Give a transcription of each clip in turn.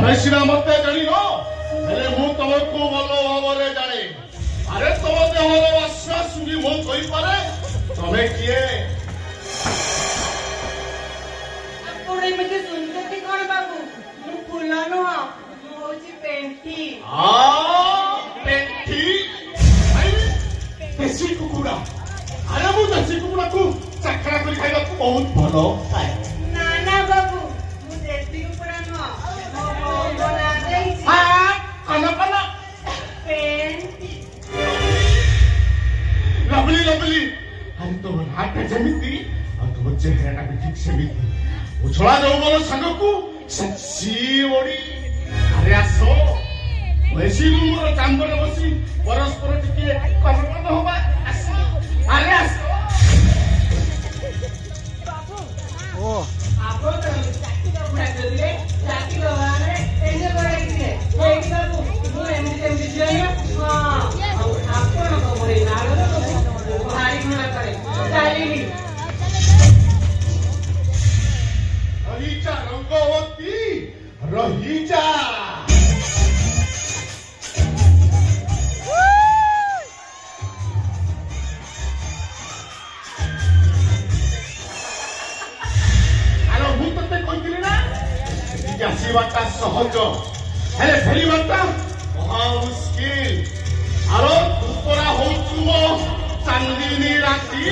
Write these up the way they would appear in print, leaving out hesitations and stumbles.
तमें सीना मत जानी हेले मु तुमको भल भाव जाने अरे तुम देहर आश्वास भी मु पारे तमें किए देशी कुकुड़ा अरे मु देशी कुकुड़ा को चाखरा कर खाइबा बहुत भलो पाए नाना बाबू मु देशी कुकुड़ा न मो बना देई हां कना कना पेंटी लवली अरे तो हाथ जमिती और तो चेहरा भी ठीक से भी उछला जाऊ बोलो संग को सच्ची ओडी अरे आसो वैसी रूम चांदर बसी परस्पर टिके कथन होबा अरे आसो ओ आपो तो चाकी का बुढ़ा कर दिले चाकी लगाने एने बड़ा दिले एक बाबू मु एमते बिजलिया हां आपको न को बोले नालो तो भारी घोड़ा करे चालीनी रहीचा रंगवती रहीचा आसीबाटा सहज हेले फेरीबाटा महा मुश्किल आरो दुपरा होचुमो चांदनी राती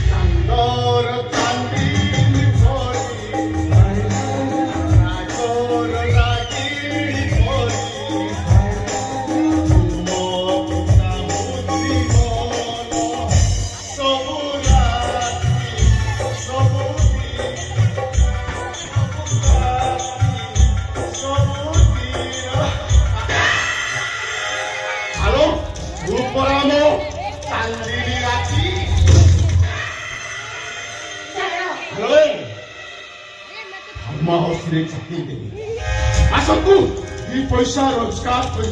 चांदर चांदनी भरी रागर रागिणी भरी तुमो पिता बुद्धि मन सबु राती सबु चाकरी देवी आसतु पैसा रोजगार कर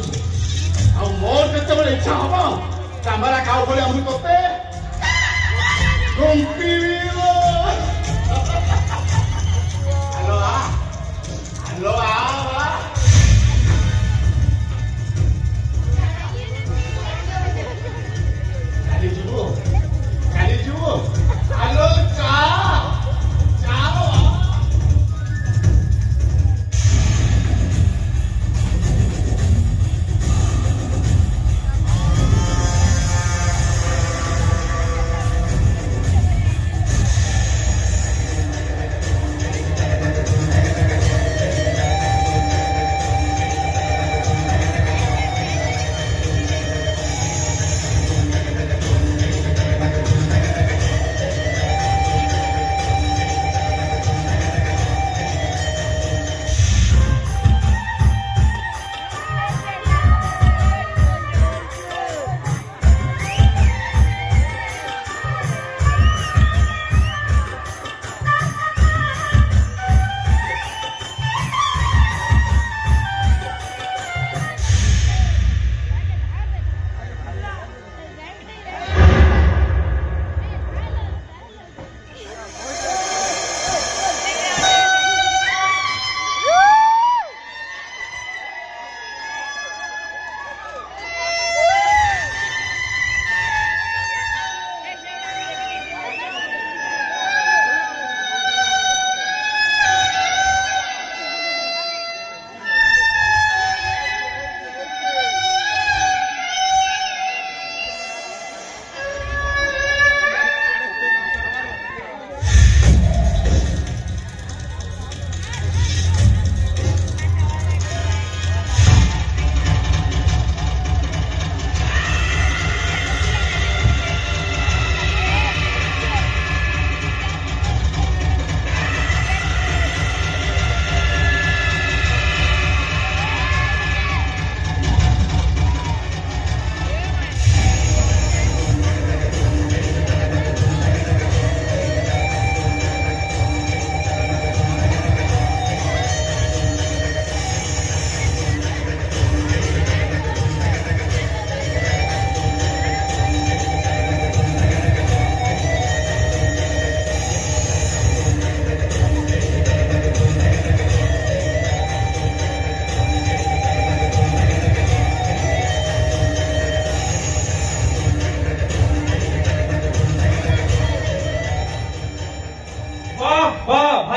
मोर जिते इच्छा हम कैमेरा खाऊ भाई हम ते हेलो काली जीव हेलो चा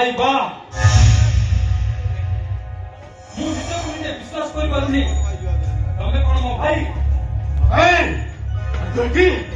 भाई बा ମୁଁ ନିଜକୁ ନିଜେ ବିଶ୍ୱାସ କରିପାରୁନି ତମେ କଣ ମୋ ଭାଇ ତୁ ଏଠି